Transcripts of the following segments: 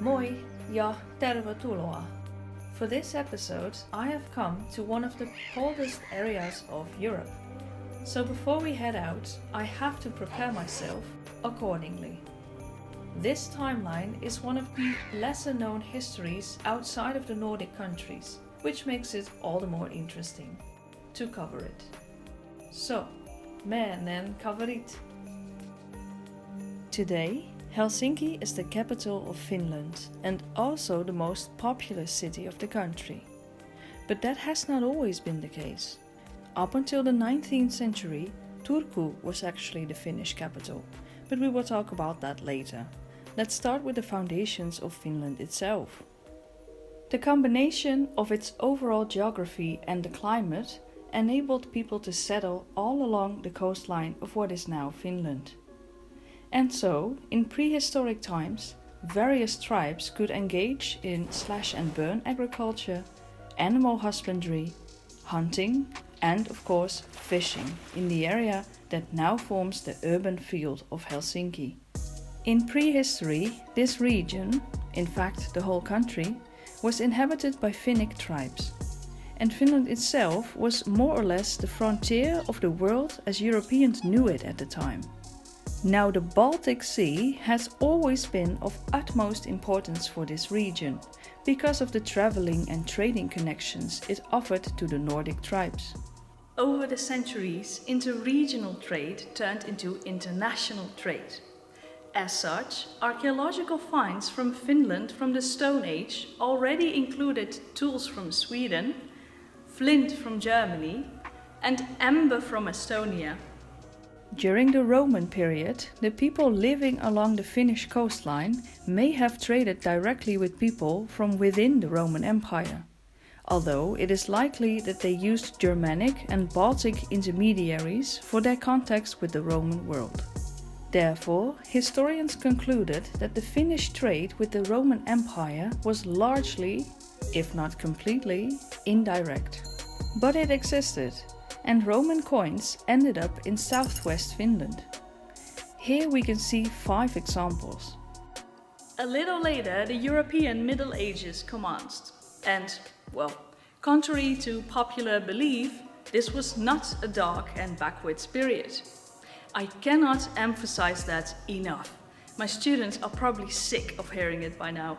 Moi ja tervetuloa. For this episode, I have come to one of the coldest areas of Europe. So before we head out, I have to prepare myself accordingly. This timeline is one of the lesser known histories outside of the Nordic countries, which makes it all the more interesting to cover it. So, männen coverit. Today, Helsinki is the capital of Finland and also the most populous city of the country. But that has not always been the case. Up until the 19th century, Turku was actually the Finnish capital, but we will talk about that later. Let's start with the foundations of Finland itself. The combination of its overall geography and the climate enabled people to settle all along the coastline of what is now Finland. And so, in prehistoric times, various tribes could engage in slash and burn agriculture, animal husbandry, hunting, and of course fishing in the area that now forms the urban field of Helsinki. In prehistory, this region, in fact the whole country, was inhabited by Finnic tribes. And Finland itself was more or less the frontier of the world as Europeans knew it at the time. Now the Baltic Sea has always been of utmost importance for this region, because of the traveling and trading connections it offered to the Nordic tribes. Over the centuries, interregional trade turned into international trade. As such, archaeological finds from Finland from the Stone Age already included tools from Sweden, flint from Germany, and amber from Estonia. During the Roman period, the people living along the Finnish coastline may have traded directly with people from within the Roman Empire, although it is likely that they used Germanic and Baltic intermediaries for their contacts with the Roman world. Therefore, historians concluded that the Finnish trade with the Roman Empire was largely, if not completely, indirect. But it existed, and Roman coins ended up in southwest Finland. Here we can see 5 examples. A little later, the European Middle Ages commenced, and, well, contrary to popular belief, this was not a dark and backwards period. I cannot emphasize that enough. My students are probably sick of hearing it by now.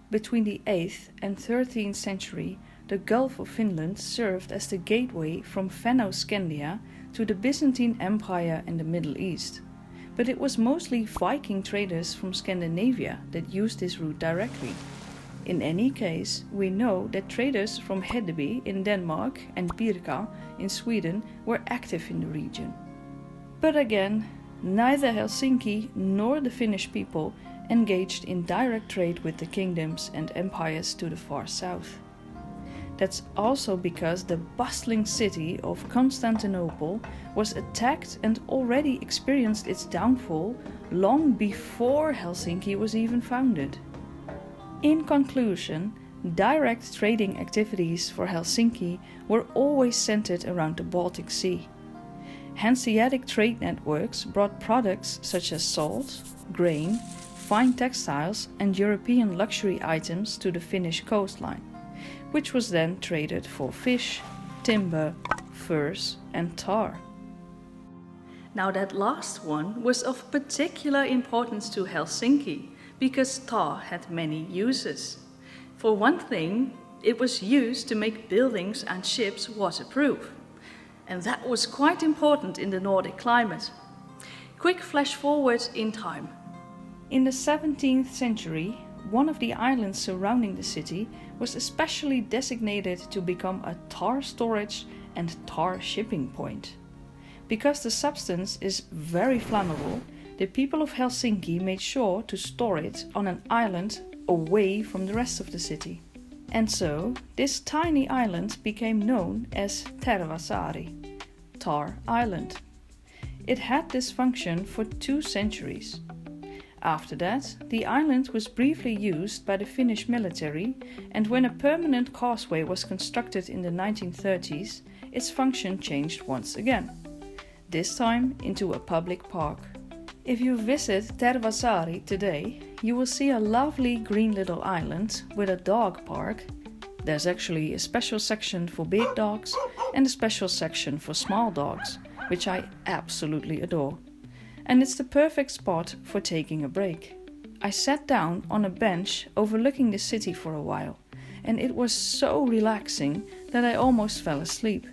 Between the 8th and 13th century, the Gulf of Finland served as the gateway from Fennoscandia to the Byzantine Empire and the Middle East. But it was mostly Viking traders from Scandinavia that used this route directly. In any case, we know that traders from Hedeby in Denmark and Pirka in Sweden were active in the region. But again, neither Helsinki nor the Finnish people engaged in direct trade with the kingdoms and empires to the far south. That's also because the bustling city of Constantinople was attacked and already experienced its downfall long before Helsinki was even founded. In conclusion, direct trading activities for Helsinki were always centered around the Baltic Sea. Hanseatic trade networks brought products such as salt, grain, fine textiles and European luxury items to the Finnish coastline, which was then traded for fish, timber, furs and tar. Now that last one was of particular importance to Helsinki because tar had many uses. For one thing, it was used to make buildings and ships waterproof. And that was quite important in the Nordic climate. Quick flash forward in time. In the 17th century, one of the islands surrounding the city was especially designated to become a tar storage and tar shipping point. Because the substance is very flammable, the people of Helsinki made sure to store it on an island away from the rest of the city. And so, this tiny island became known as Tervasaari, Tar Island. It had this function for 2 centuries. After that, the island was briefly used by the Finnish military, and when a permanent causeway was constructed in the 1930s, its function changed once again, this time into a public park. If you visit Tervasaari today, you will see a lovely green little island with a dog park. There's actually a special section for big dogs and a special section for small dogs, which I absolutely adore. And it's the perfect spot for taking a break. I sat down on a bench overlooking the city for a while, and it was so relaxing that I almost fell asleep.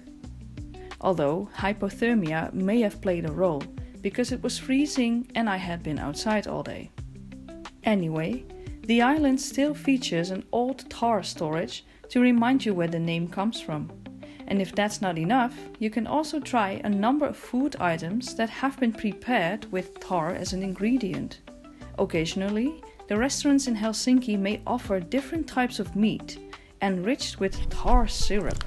Although hypothermia may have played a role, because it was freezing and I had been outside all day. Anyway, the island still features an old tar storage to remind you where the name comes from. And if that's not enough, you can also try a number of food items that have been prepared with tar as an ingredient. Occasionally, the restaurants in Helsinki may offer different types of meat, enriched with tar syrup.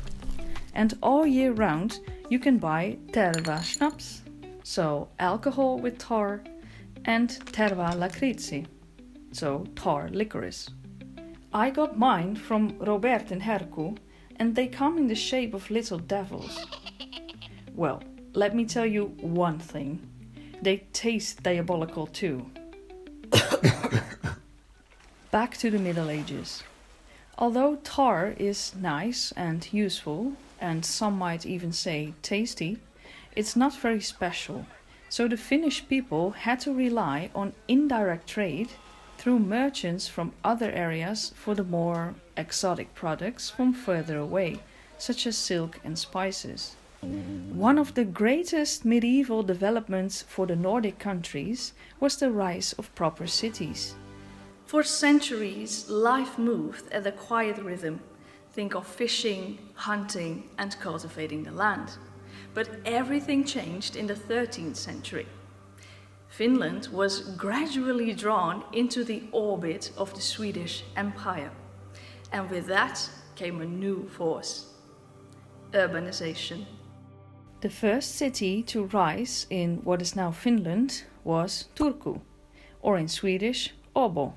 And all year round, you can buy terva schnapps, so alcohol with tar, and terva lakritsi, so tar licorice. I got mine from Robert and Herku, and they come in the shape of little devils. Well, let me tell you one thing. They taste diabolical too. Back to the Middle Ages. Although tar is nice and useful, and some might even say tasty, it's not very special. So the Finnish people had to rely on indirect trade through merchants from other areas for the more exotic products from further away, such as silk and spices. One of the greatest medieval developments for the Nordic countries was the rise of proper cities. For centuries, life moved at a quiet rhythm. Think of fishing, hunting, and cultivating the land. But everything changed in the 13th century. Finland was gradually drawn into the orbit of the Swedish Empire. And with that came a new force: urbanisation. The first city to rise in what is now Finland was Turku, or in Swedish, Åbo,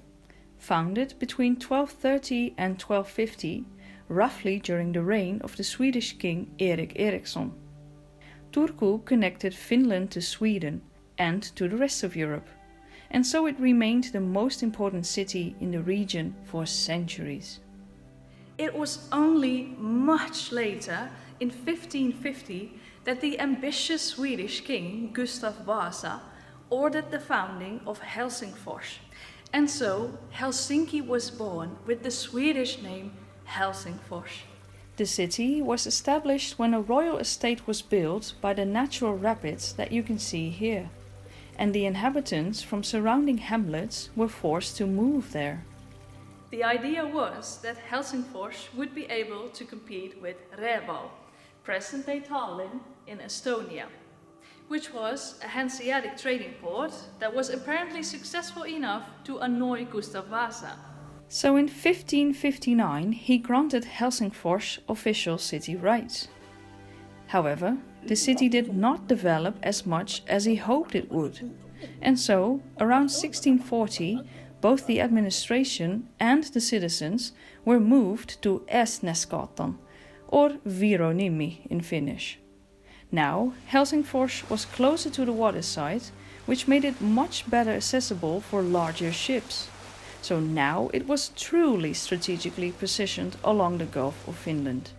founded between 1230 and 1250, roughly during the reign of the Swedish king Erik Eriksson. Turku connected Finland to Sweden and to the rest of Europe, and so it remained the most important city in the region for centuries. It was only much later, in 1550, that the ambitious Swedish king Gustav Vasa ordered the founding of Helsingfors, and so Helsinki was born with the Swedish name Helsingfors. The city was established when a royal estate was built by the natural rapids that you can see here, and the inhabitants from surrounding hamlets were forced to move there. The idea was that Helsingfors would be able to compete with Reval, present-day Tallinn in Estonia, which was a Hanseatic trading port that was apparently successful enough to annoy Gustav Vasa. So in 1559 he granted Helsingfors official city rights. However, the city did not develop as much as he hoped it would, and so around 1640 both the administration and the citizens were moved to Esnäsgatan, or Vironimi in Finnish. Now Helsingfors was closer to the waterside, which made it much better accessible for larger ships. So now it was truly strategically positioned along the Gulf of Finland.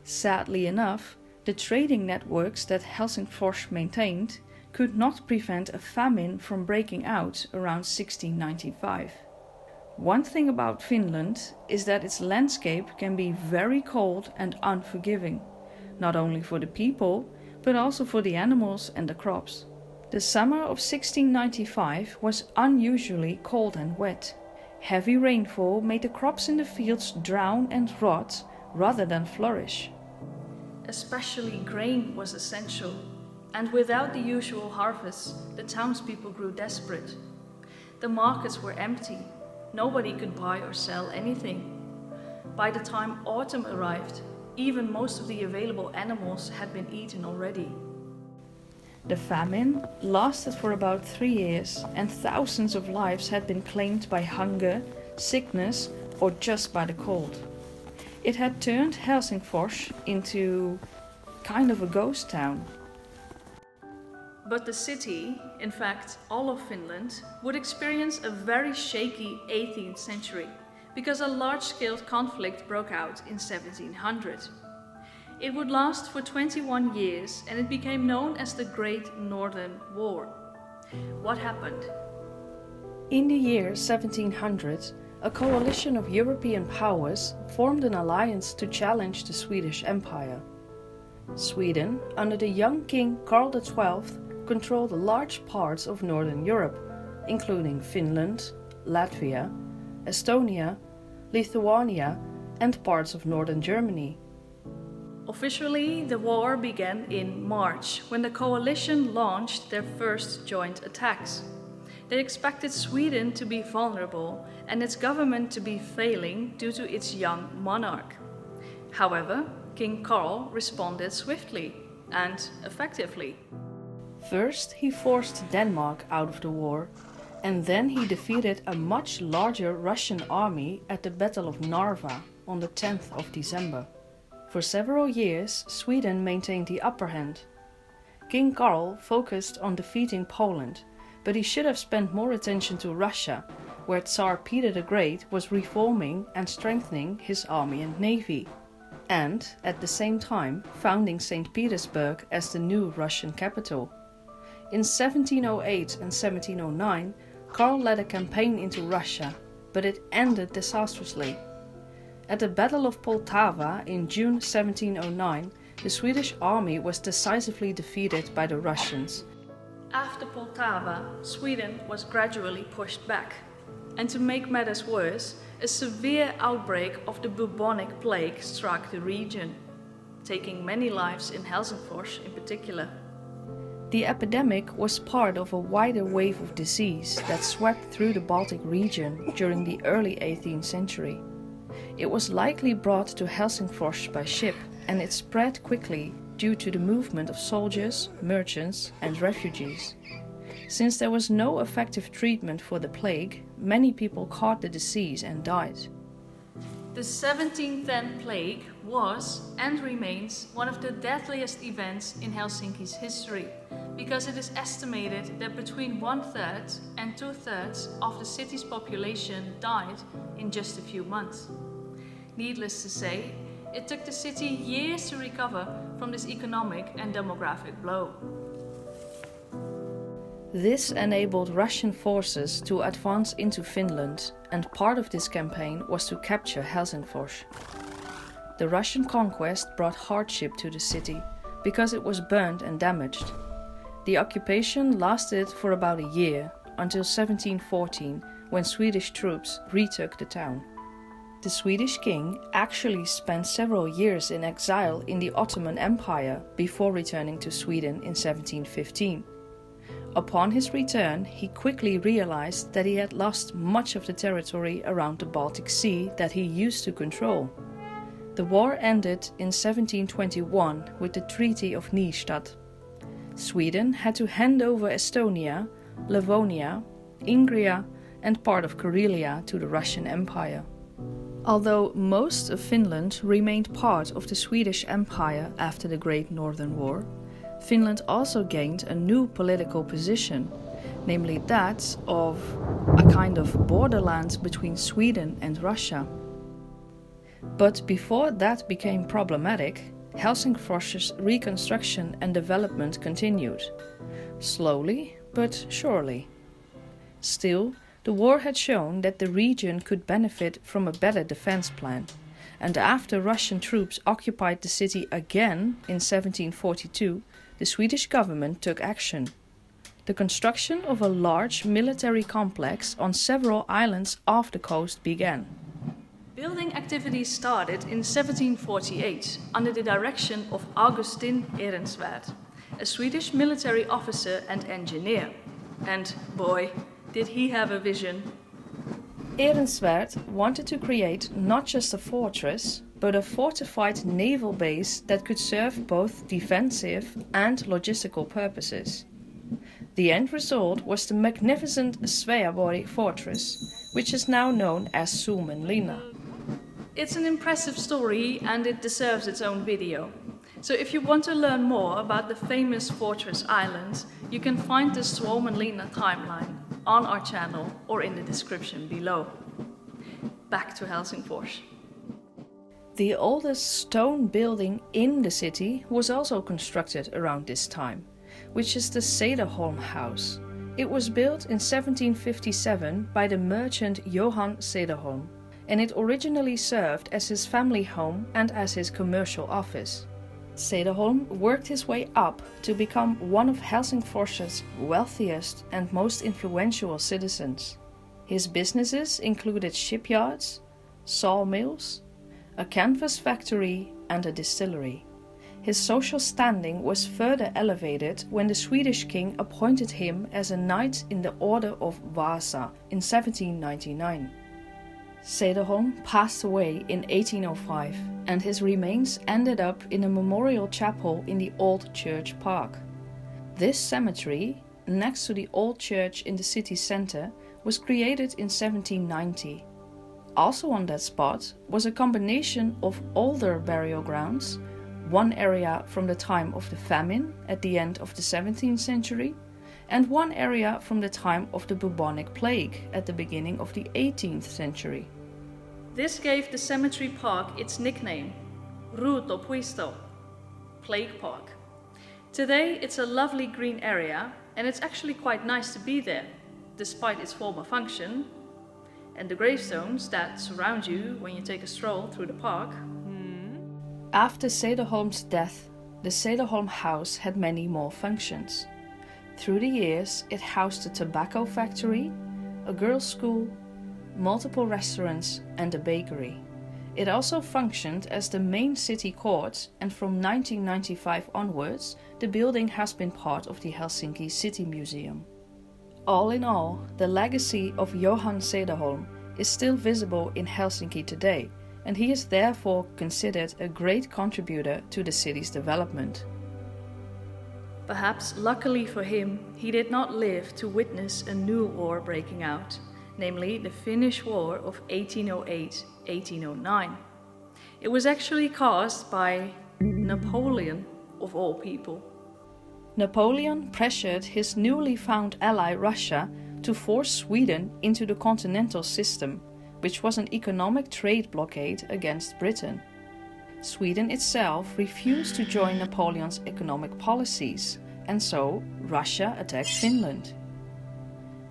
Sadly enough, the trading networks that Helsingfors maintained could not prevent a famine from breaking out around 1695. One thing about Finland is that its landscape can be very cold and unforgiving, not only for the people, but also for the animals and the crops. The summer of 1695 was unusually cold and wet. Heavy rainfall made the crops in the fields drown and rot rather than flourish. Especially grain was essential, and without the usual harvests, the townspeople grew desperate. The markets were empty. Nobody could buy or sell anything. By the time autumn arrived, even most of the available animals had been eaten already. The famine lasted for about 3 years, and thousands of lives had been claimed by hunger, sickness, or just by the cold. It had turned Helsingfors into kind of a ghost town. But the city, in fact all of Finland, would experience a very shaky 18th century because a large-scale conflict broke out in 1700. It would last for 21 years and it became known as the Great Northern War. What happened? In the year 1700, a coalition of European powers formed an alliance to challenge the Swedish Empire. Sweden, under the young King Karl XII, controlled large parts of Northern Europe, including Finland, Latvia, Estonia, Lithuania, and parts of northern Germany. Officially, the war began in March, when the coalition launched their first joint attacks. They expected Sweden to be vulnerable and its government to be failing due to its young monarch. However, King Karl responded swiftly and effectively. First, he forced Denmark out of the war, and then he defeated a much larger Russian army at the Battle of Narva on the 10th of December. For several years, Sweden maintained the upper hand. King Karl focused on defeating Poland, but he should have spent more attention to Russia, where Tsar Peter the Great was reforming and strengthening his army and navy, and at the same time founding St. Petersburg as the new Russian capital. In 1708 and 1709, Karl led a campaign into Russia, but it ended disastrously. At the Battle of Poltava in June 1709, the Swedish army was decisively defeated by the Russians. After Poltava, Sweden was gradually pushed back. And to make matters worse, a severe outbreak of the bubonic plague struck the region, taking many lives in Helsingfors in particular. The epidemic was part of a wider wave of disease that swept through the Baltic region during the early 18th century. It was likely brought to Helsingfors by ship, and it spread quickly due to the movement of soldiers, merchants, and refugees. Since there was no effective treatment for the plague, many people caught the disease and died. The 1710 plague was and remains one of the deadliest events in Helsinki's history, because it is estimated that between 1/3 and 2/3 of the city's population died in just a few months. Needless to say, it took the city years to recover from this economic and demographic blow. This enabled Russian forces to advance into Finland, and part of this campaign was to capture Helsingfors. The Russian conquest brought hardship to the city because it was burned and damaged. The occupation lasted for about a year, until 1714, when Swedish troops retook the town. The Swedish king actually spent several years in exile in the Ottoman Empire before returning to Sweden in 1715. Upon his return, he quickly realized that he had lost much of the territory around the Baltic Sea that he used to control. The war ended in 1721 with the Treaty of Nystad. Sweden had to hand over Estonia, Livonia, Ingria, and part of Karelia to the Russian Empire. Although most of Finland remained part of the Swedish Empire after the Great Northern War, Finland also gained a new political position, namely that of a kind of borderland between Sweden and Russia. But before that became problematic, Helsingfors's reconstruction and development continued, slowly but surely. Still, the war had shown that the region could benefit from a better defense plan, and after Russian troops occupied the city again in 1742, the Swedish government took action. The construction of a large military complex on several islands off the coast began. Building activities started in 1748 under the direction of Augustin Ehrensvärd, a Swedish military officer and engineer. And boy, did he have a vision. Ehrensvärd wanted to create not just a fortress, but a fortified naval base that could serve both defensive and logistical purposes. The end result was the magnificent Sveaborg fortress, which is now known as Suomenlinna. It's an impressive story and it deserves its own video. So if you want to learn more about the famous fortress island, you can find the Suomenlinna timeline on our channel or in the description below. Back to Helsingfors. The oldest stone building in the city was also constructed around this time, which is the Cederholm House. It was built in 1757 by the merchant Johan Cederholm, and it originally served as his family home and as his commercial office. Cederholm worked his way up to become one of Helsingfors's wealthiest and most influential citizens. His businesses included shipyards, sawmills, a canvas factory and a distillery. His social standing was further elevated when the Swedish king appointed him as a knight in the Order of Vasa in 1799. Cederholm passed away in 1805, and his remains ended up in a memorial chapel in the Old Church Park. This cemetery, next to the old church in the city centre, was created in 1790. Also on that spot was a combination of older burial grounds, one area from the time of the famine at the end of the 17th century, and one area from the time of the bubonic plague at the beginning of the 18th century. This gave the cemetery park its nickname, Ruutopuisto, Plague Park. Today it's a lovely green area, and it's actually quite nice to be there, despite its former function, and the gravestones that surround you when you take a stroll through the park. After Cederholm's death, the Cederholm House had many more functions. Through the years, it housed a tobacco factory, a girls' school, multiple restaurants and a bakery. It also functioned as the main city court, and from 1995 onwards, the building has been part of the Helsinki City Museum. All in all, the legacy of Johan Cederholm is still visible in Helsinki today, and he is therefore considered a great contributor to the city's development. Perhaps luckily for him, he did not live to witness a new war breaking out, namely the Finnish War of 1808-1809. It was actually caused by Napoleon, of all people. Napoleon pressured his newly found ally Russia to force Sweden into the continental system, which was an economic trade blockade against Britain. Sweden itself refused to join Napoleon's economic policies, and so Russia attacked Finland.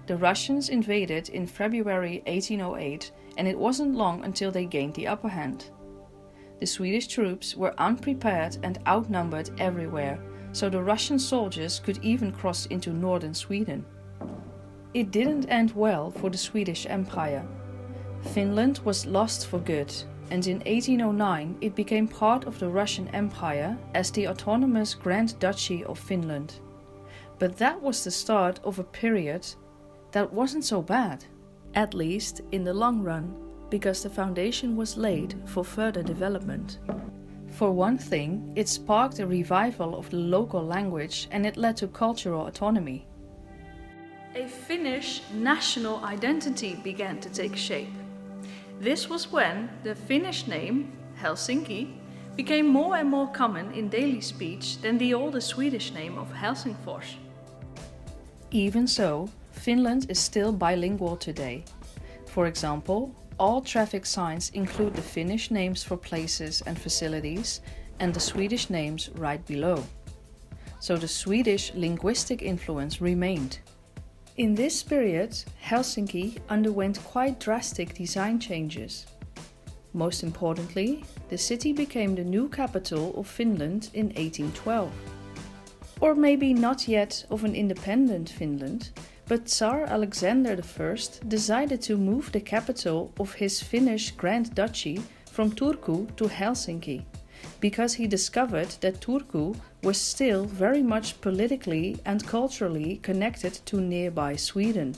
The Russians invaded in February 1808, and it wasn't long until they gained the upper hand. The Swedish troops were unprepared and outnumbered everywhere, so the Russian soldiers could even cross into northern Sweden. It didn't end well for the Swedish Empire. Finland was lost for good, and in 1809 it became part of the Russian Empire as the autonomous Grand Duchy of Finland. But that was the start of a period that wasn't so bad, at least in the long run, because the foundation was laid for further development. For one thing, it sparked a revival of the local language, and it led to cultural autonomy. A Finnish national identity began to take shape. This was when the Finnish name, Helsinki, became more and more common in daily speech than the older Swedish name of Helsingfors. Even so, Finland is still bilingual today. For example, all traffic signs include the Finnish names for places and facilities and the Swedish names right below. So the Swedish linguistic influence remained. In this period, Helsinki underwent quite drastic design changes. Most importantly, the city became the new capital of Finland in 1812. Or maybe not yet of an independent Finland, but Tsar Alexander I decided to move the capital of his Finnish Grand Duchy from Turku to Helsinki, because he discovered that Turku was still very much politically and culturally connected to nearby Sweden.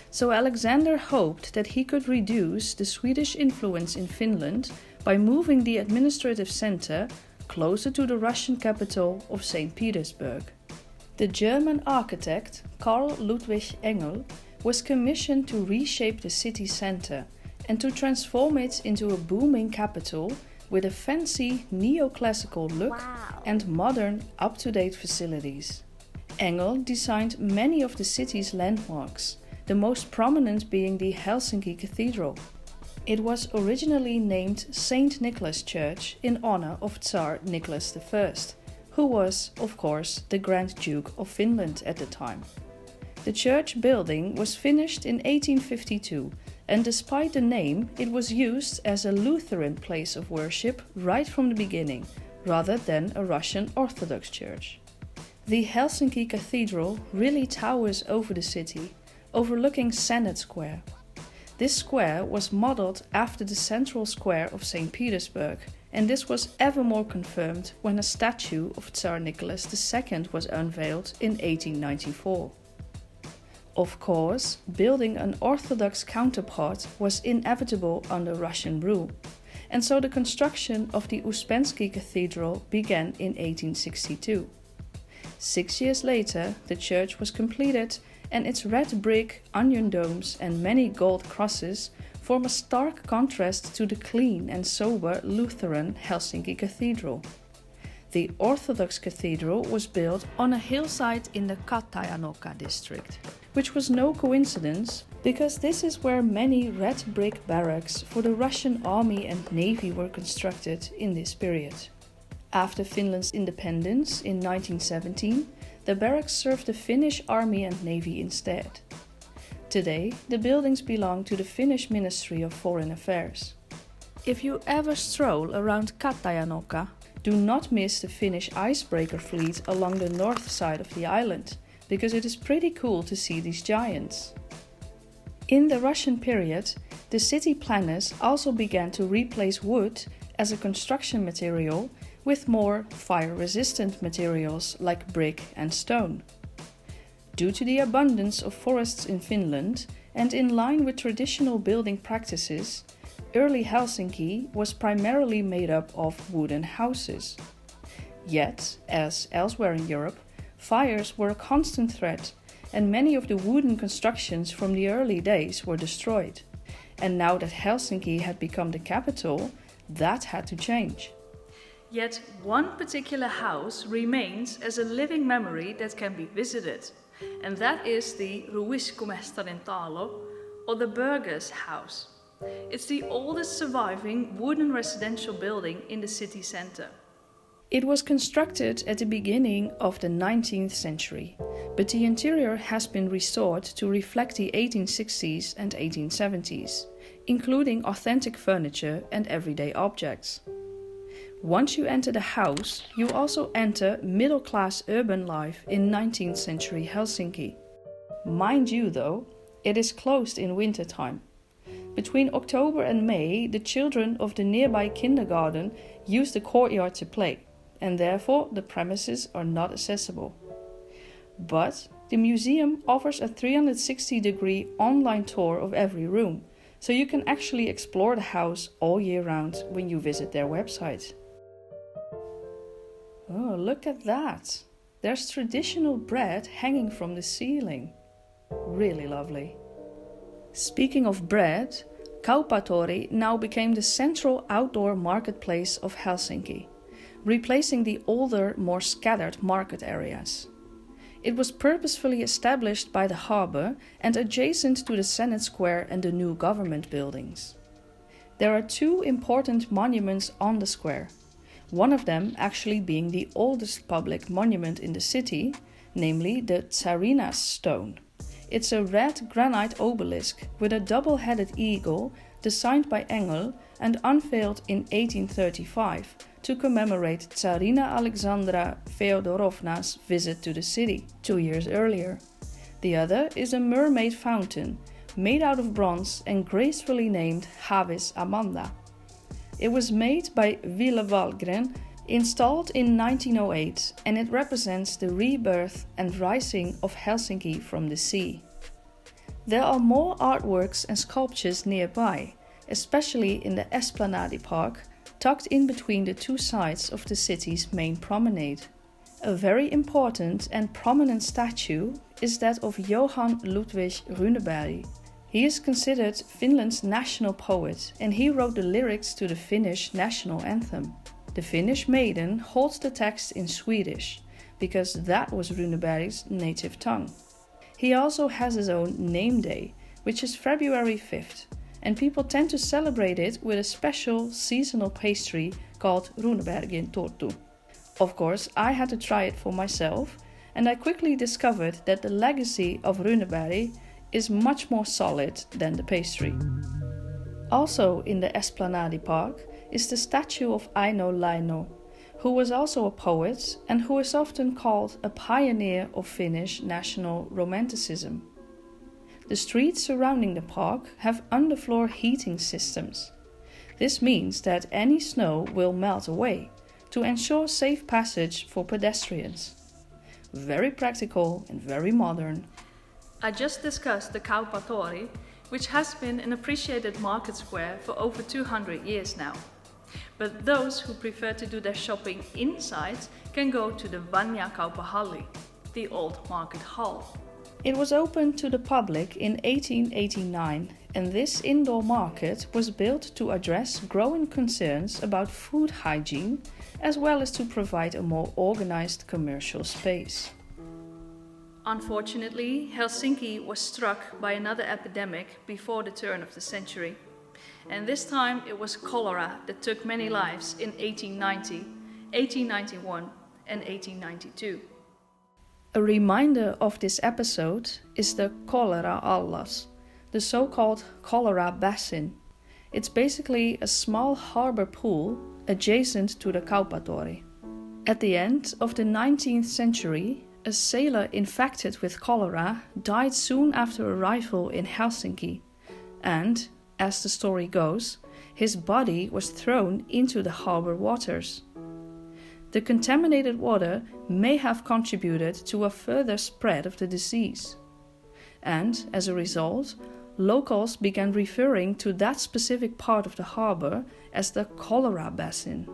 So Alexander hoped that he could reduce the Swedish influence in Finland by moving the administrative center closer to the Russian capital of St. Petersburg. The German architect Karl Ludwig Engel was commissioned to reshape the city center and to transform it into a booming capital with a fancy neoclassical look and modern, up-to-date facilities. Engel designed many of the city's landmarks, the most prominent being the Helsinki Cathedral. It was originally named St. Nicholas Church in honor of Tsar Nicholas I, who was, of course, the Grand Duke of Finland at the time. The church building was finished in 1852, and despite the name, it was used as a Lutheran place of worship right from the beginning, rather than a Russian Orthodox church. The Helsinki Cathedral really towers over the city, overlooking Senate Square. This square was modeled after the central square of St. Petersburg, and this was ever more confirmed when a statue of Tsar Nicholas II was unveiled in 1894. Of course, building an Orthodox counterpart was inevitable under Russian rule, and so the construction of the Uspensky Cathedral began in 1862. 6 years later, the church was completed, and its red brick, onion domes and many gold crosses form a stark contrast to the clean and sober Lutheran Helsinki Cathedral. The Orthodox Cathedral was built on a hillside in the Katajanoka district, which was no coincidence because this is where many red brick barracks for the Russian army and navy were constructed in this period. After Finland's independence in 1917, the barracks served the Finnish army and navy instead. Today, the buildings belong to the Finnish Ministry of Foreign Affairs. If you ever stroll around Katajanoka, do not miss the Finnish icebreaker fleet along the north side of the island, because it is pretty cool to see these giants. In the Russian period, the city planners also began to replace wood as a construction material with more fire-resistant materials like brick and stone. Due to the abundance of forests in Finland and in line with traditional building practices, early Helsinki was primarily made up of wooden houses. Yet, as elsewhere in Europe, fires were a constant threat, and many of the wooden constructions from the early days were destroyed. And now that Helsinki had become the capital, that had to change. Yet one particular house remains as a living memory that can be visited, and that is the Ruiskumestarin talo, or the Burger's house. It's the oldest surviving wooden residential building in the city center. It was constructed at the beginning of the 19th century, but the interior has been restored to reflect the 1860s and 1870s, including authentic furniture and everyday objects. Once you enter the house, you also enter middle-class urban life in 19th century Helsinki. Mind you though, it is closed in wintertime. Between October and May, the children of the nearby kindergarten use the courtyard to play, and therefore the premises are not accessible. But the museum offers a 360-degree online tour of every room, so you can actually explore the house all year round when you visit their website. Oh, look at that! There's traditional bread hanging from the ceiling. Really lovely. Speaking of bread, Kaupatori now became the central outdoor marketplace of Helsinki, replacing the older, more scattered market areas. It was purposefully established by the harbour and adjacent to the Senate Square and the new government buildings. There are two important monuments on the square, one of them actually being the oldest public monument in the city, namely the Tsarina's stone. It's a red granite obelisk with a double-headed eagle designed by Engel and unveiled in 1835 to commemorate Tsarina Alexandra Feodorovna's visit to the city 2 years earlier. The other is a mermaid fountain made out of bronze and gracefully named Havis Amanda. It was made by Ville Wahlgren, installed in 1908, and it represents the rebirth and rising of Helsinki from the sea. There are more artworks and sculptures nearby, especially in the Esplanade Park, tucked in between the two sides of the city's main promenade. A very important and prominent statue is that of Johann Ludwig Runeberg, He is considered Finland's national poet, and he wrote the lyrics to the Finnish national anthem. The Finnish maiden holds the text in Swedish, because that was Runeberg's native tongue. He also has his own name day, which is February 5th, and people tend to celebrate it with a special seasonal pastry called Runebergin tortu. Of course, I had to try it for myself, and I quickly discovered that the legacy of Runeberg is much more solid than the pastry. Also in the Esplanadi Park is the statue of Aino Laino, who was also a poet and who is often called a pioneer of Finnish national romanticism. The streets surrounding the park have underfloor heating systems. This means that any snow will melt away to ensure safe passage for pedestrians. Very practical and very modern. I just discussed the Kauppatori, which has been an appreciated market square for over 200 years now. But those who prefer to do their shopping inside can go to the Vanja Kauppahalli, the old market hall. It was opened to the public in 1889, and this indoor market was built to address growing concerns about food hygiene, as well as to provide a more organized commercial space. Unfortunately, Helsinki was struck by another epidemic before the turn of the century. And this time it was cholera that took many lives in 1890, 1891 and 1892. A reminder of this episode is the Cholera Allas, the so-called cholera basin. It's basically a small harbor pool adjacent to the Kauppatori. At the end of the 19th century, a sailor infected with cholera died soon after arrival in Helsinki, and, as the story goes, his body was thrown into the harbor waters. The contaminated water may have contributed to a further spread of the disease. And, as a result, locals began referring to that specific part of the harbor as the cholera basin.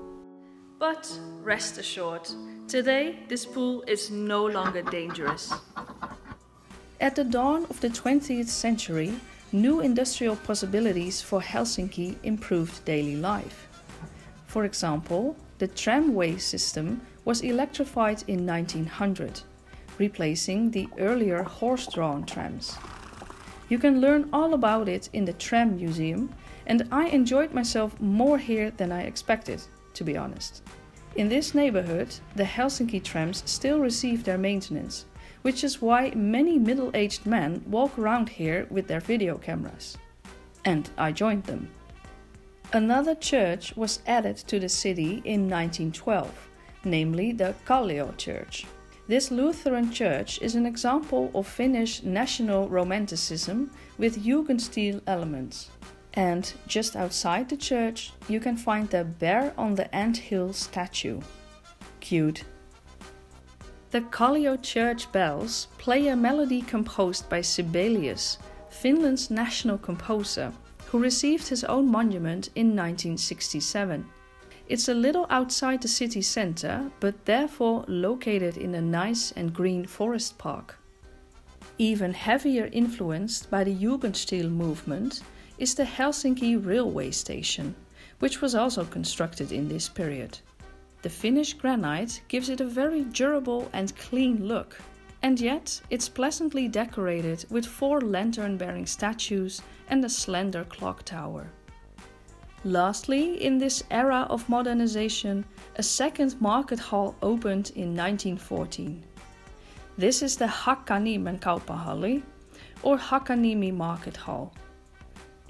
But rest assured, today this pool is no longer dangerous. At the dawn of the 20th century, new industrial possibilities for Helsinki improved daily life. For example, the tramway system was electrified in 1900, replacing the earlier horse-drawn trams. You can learn all about it in the Tram Museum, and I enjoyed myself more here than I expected, to be honest. In this neighborhood, the Helsinki trams still receive their maintenance, which is why many middle-aged men walk around here with their video cameras. And I joined them. Another church was added to the city in 1912, namely the Kallio Church. This Lutheran church is an example of Finnish national romanticism with Jugendstil elements. And just outside the church, you can find the bear on the anthill statue. Cute. The Kallio church bells play a melody composed by Sibelius, Finland's national composer, who received his own monument in 1967. It's a little outside the city center, but therefore located in a nice and green forest park. Even heavier influenced by the Jugendstil movement is the Helsinki railway station, which was also constructed in this period. The Finnish granite gives it a very durable and clean look, and yet it's pleasantly decorated with 4 lantern-bearing statues and a slender clock tower. Lastly, in this era of modernization, a second market hall opened in 1914. This is the Hakaniemen Kauppahalli, or Hakaniemi Market Hall.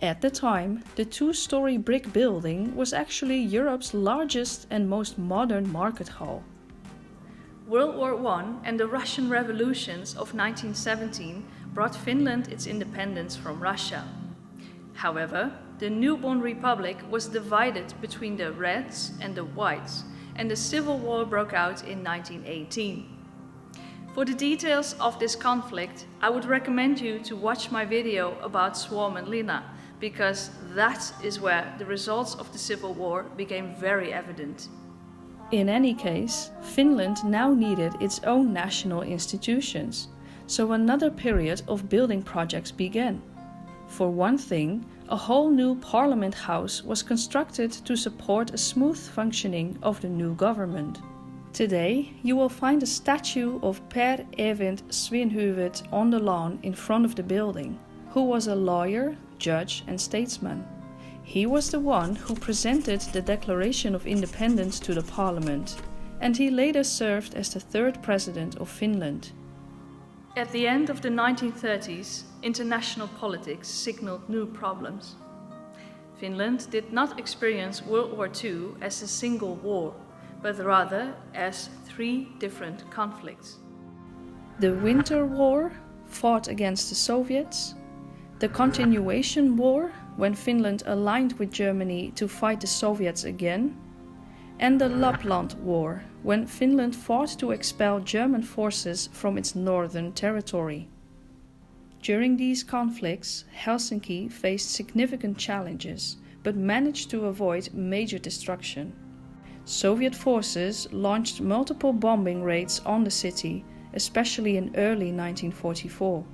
At the time, the 2-story brick building was actually Europe's largest and most modern market hall. World War I and the Russian revolutions of 1917 brought Finland its independence from Russia. However, the newborn republic was divided between the Reds and the Whites, and the Civil War broke out in 1918. For the details of this conflict, I would recommend you to watch my video about Suomenlinna, because that is where the results of the Civil War became very evident. In any case, Finland now needed its own national institutions, so another period of building projects began. For one thing, a whole new parliament house was constructed to support a smooth functioning of the new government. Today, you will find a statue of Per Event Svinhuvud on the lawn in front of the building, who was a lawyer, judge and statesman. He was the one who presented the Declaration of Independence to the parliament, and he later served as the third president of Finland. At the end of the 1930s, international politics signaled new problems. Finland did not experience World War II as a single war, but rather as 3 different conflicts. The Winter War, fought against the Soviets, the Continuation War, when Finland aligned with Germany to fight the Soviets again, and the Lapland War, when Finland fought to expel German forces from its northern territory. During these conflicts, Helsinki faced significant challenges, but managed to avoid major destruction. Soviet forces launched multiple bombing raids on the city, especially in early 1944.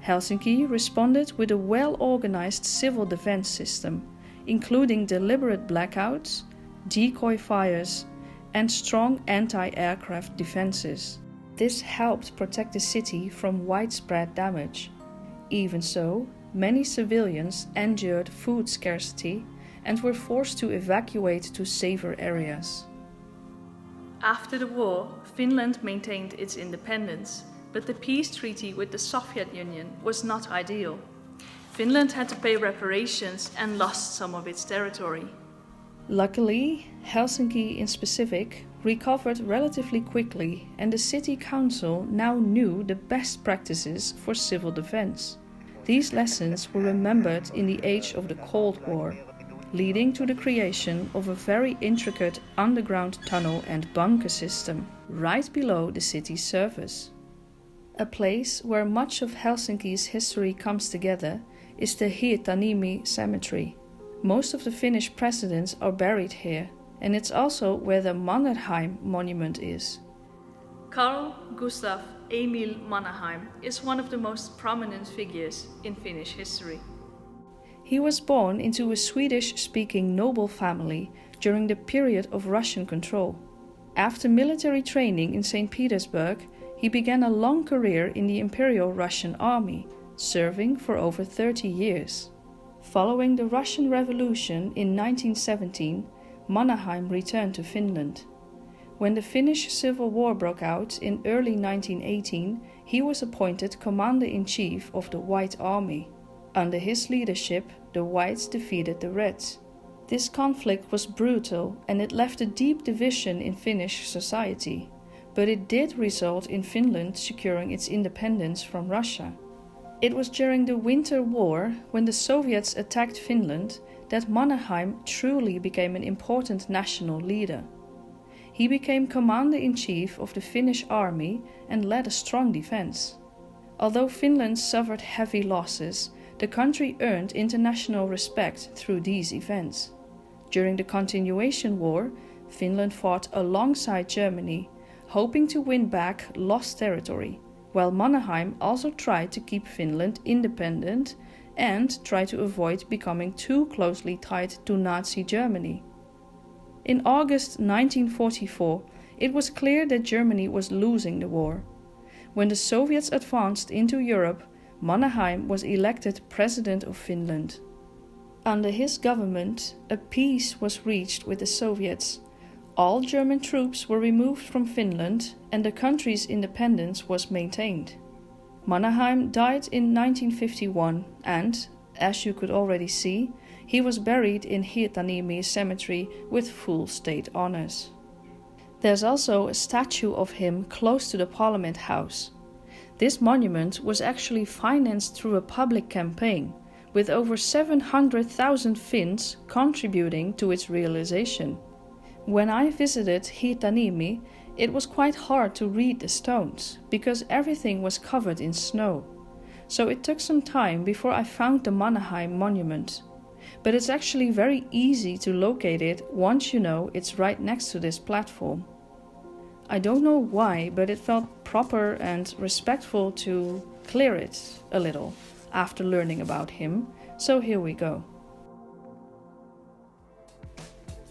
Helsinki responded with a well-organized civil defense system, including deliberate blackouts, decoy fires, and strong anti-aircraft defenses. This helped protect the city from widespread damage. Even so, many civilians endured food scarcity and were forced to evacuate to safer areas. After the war, Finland maintained its independence, but the peace treaty with the Soviet Union was not ideal. Finland had to pay reparations and lost some of its territory. Luckily, Helsinki in specific recovered relatively quickly, and the city council now knew the best practices for civil defense. These lessons were remembered in the age of the Cold War, leading to the creation of a very intricate underground tunnel and bunker system right below the city's surface. A place where much of Helsinki's history comes together is the Hietaniemi Cemetery. Most of the Finnish presidents are buried here, and it's also where the Mannerheim monument is. Carl Gustaf Emil Mannerheim is one of the most prominent figures in Finnish history. He was born into a Swedish-speaking noble family during the period of Russian control. After military training in St. Petersburg, he began a long career in the Imperial Russian Army, serving for over 30 years. Following the Russian Revolution in 1917, Mannerheim returned to Finland. When the Finnish Civil War broke out in early 1918, he was appointed Commander-in-Chief of the White Army. Under his leadership, the Whites defeated the Reds. This conflict was brutal and it left a deep division in Finnish society, but it did result in Finland securing its independence from Russia. It was during the Winter War, when the Soviets attacked Finland, that Mannerheim truly became an important national leader. He became Commander-in-Chief of the Finnish army and led a strong defense. Although Finland suffered heavy losses, the country earned international respect through these events. During the Continuation War, Finland fought alongside Germany, hoping to win back lost territory, while Mannerheim also tried to keep Finland independent and tried to avoid becoming too closely tied to Nazi Germany. In August 1944, it was clear that Germany was losing the war. When the Soviets advanced into Europe, Mannerheim was elected President of Finland. Under his government, a peace was reached with the Soviets. All German troops were removed from Finland and the country's independence was maintained. Mannerheim died in 1951 and, as you could already see, he was buried in Hietaniemi Cemetery with full state honors. There's also a statue of him close to the Parliament House. This monument was actually financed through a public campaign, with over 700,000 Finns contributing to its realization. When I visited Hietaniemi, it was quite hard to read the stones, because everything was covered in snow. So it took some time before I found the Mannerheim monument. But it's actually very easy to locate it once you know it's right next to this platform. I don't know why, but it felt proper and respectful to clear it a little, after learning about him, so here we go.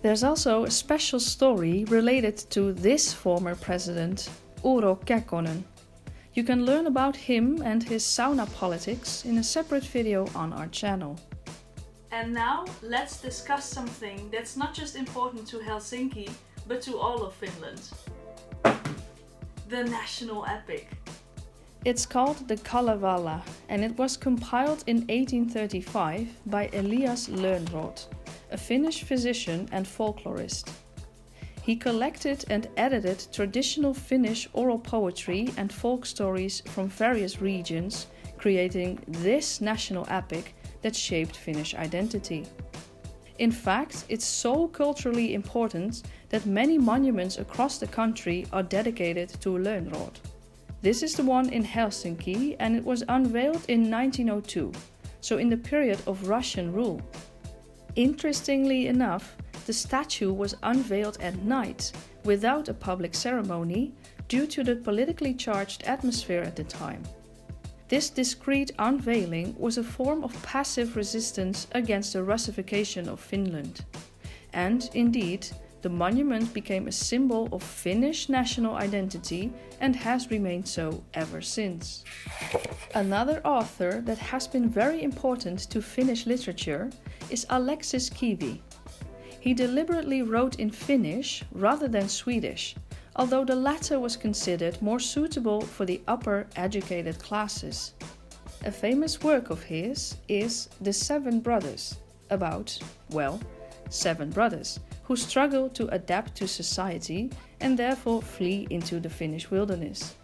There's also a special story related to this former president, Urho Kekkonen. You can learn about him and his sauna politics in a separate video on our channel. And now let's discuss something that's not just important to Helsinki, but to all of Finland. The national epic. It's called the Kalevala, and it was compiled in 1835 by Elias Lönnrot, a Finnish physician and folklorist. He collected and edited traditional Finnish oral poetry and folk stories from various regions, creating this national epic that shaped Finnish identity. In fact, it's so culturally important that many monuments across the country are dedicated to Lönnrot. This is the one in Helsinki, and it was unveiled in 1902, so in the period of Russian rule. Interestingly enough, the statue was unveiled at night, without a public ceremony, due to the politically charged atmosphere at the time. This discreet unveiling was a form of passive resistance against the Russification of Finland. And indeed, the monument became a symbol of Finnish national identity and has remained so ever since. Another author that has been very important to Finnish literature is Aleksis Kivi. He deliberately wrote in Finnish rather than Swedish, although the latter was considered more suitable for the upper educated classes. A famous work of his is The Seven Brothers, about, well, 7 brothers who struggle to adapt to society and therefore flee into the Finnish wilderness.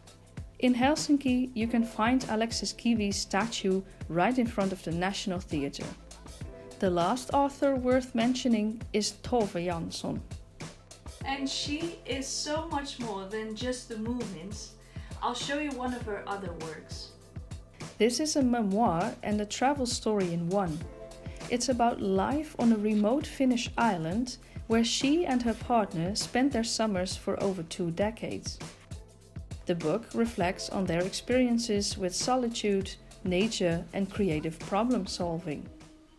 In Helsinki, you can find Aleksis Kivi's statue right in front of the National Theatre. The last author worth mentioning is Tove Jansson. And she is so much more than just the movements. I'll show you one of her other works. This is a memoir and a travel story in one. It's about life on a remote Finnish island where she and her partner spent their summers for over 2 decades. The book reflects on their experiences with solitude, nature and creative problem solving.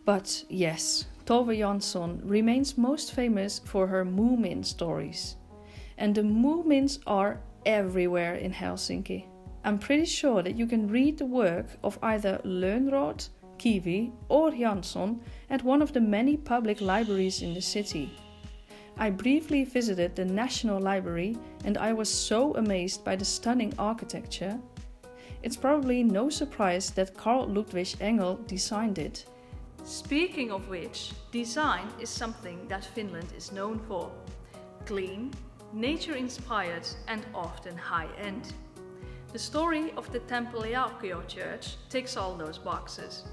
But yes, Tove Jansson remains most famous for her Moomin stories. And the Moomins are everywhere in Helsinki. I'm pretty sure that you can read the work of either Lönnrot, Kivi or Jansson at one of the many public libraries in the city. I briefly visited the National Library and I was so amazed by the stunning architecture. It's probably no surprise that Carl Ludwig Engel designed it. Speaking of which, design is something that Finland is known for. Clean, nature-inspired and often high-end. The story of the Temple-Jaakko Church ticks all those boxes.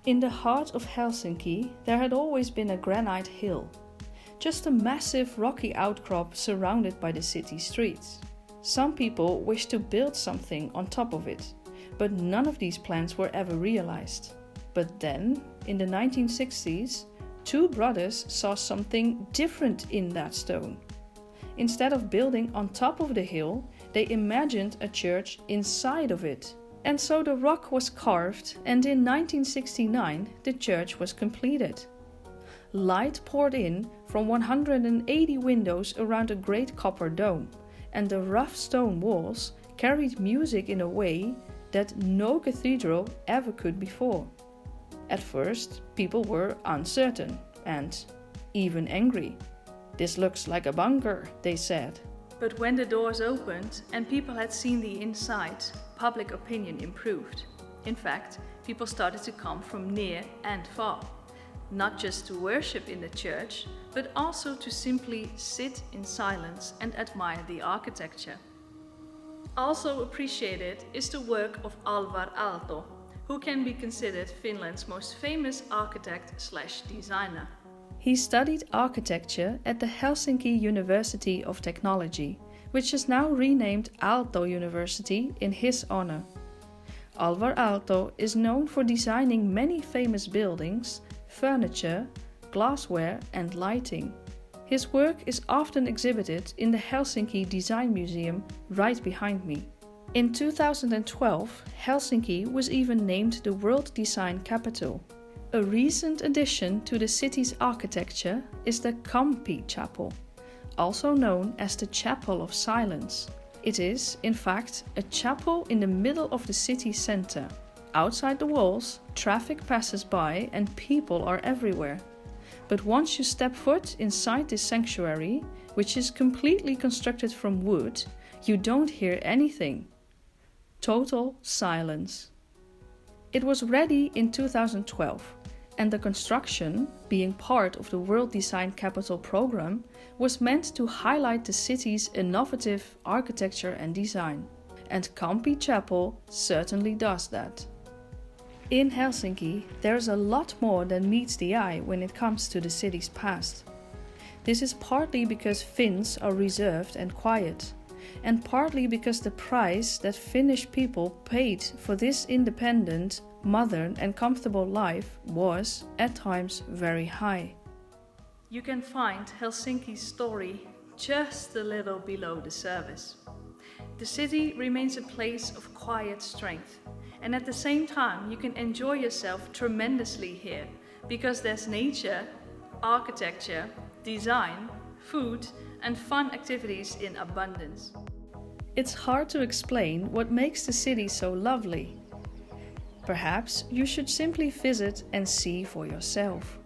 In the heart of Helsinki, there had always been a granite hill. Just a massive rocky outcrop surrounded by the city streets. Some people wished to build something on top of it, but none of these plans were ever realized. But then, in the 1960s, 2 brothers saw something different in that stone. Instead of building on top of the hill, they imagined a church inside of it. And so the rock was carved, and in 1969 the church was completed. Light poured in from 180 windows around a great copper dome, and the rough stone walls carried music in a way that no cathedral ever could before. At first, people were uncertain and even angry. "This looks like a bunker," they said. But when the doors opened and people had seen the inside, public opinion improved. In fact, people started to come from near and far. Not just to worship in the church, but also to simply sit in silence and admire the architecture. Also appreciated is the work of Alvar Aalto, who can be considered Finland's most famous architect/designer. He studied architecture at the Helsinki University of Technology, which is now renamed Aalto University in his honor. Alvar Aalto is known for designing many famous buildings, furniture, glassware and lighting. His work is often exhibited in the Helsinki Design Museum right behind me. In 2012, Helsinki was even named the World Design Capital. A recent addition to the city's architecture is the Kamppi Chapel, also known as the Chapel of Silence. It is, in fact, a chapel in the middle of the city center. Outside the walls, traffic passes by and people are everywhere. But once you step foot inside this sanctuary, which is completely constructed from wood, you don't hear anything. Total silence. It was ready in 2012, and the construction, being part of the World Design Capital program, was meant to highlight the city's innovative architecture and design. And Kamppi Chapel certainly does that. In Helsinki, there's a lot more than meets the eye when it comes to the city's past. This is partly because Finns are reserved and quiet, and partly because the price that Finnish people paid for this independent, modern and comfortable life was, at times, very high. You can find Helsinki's story just a little below the surface. The city remains a place of quiet strength, and at the same time you can enjoy yourself tremendously here because there's nature, architecture, design, food and fun activities in abundance. It's hard to explain what makes the city so lovely. Perhaps you should simply visit and see for yourself.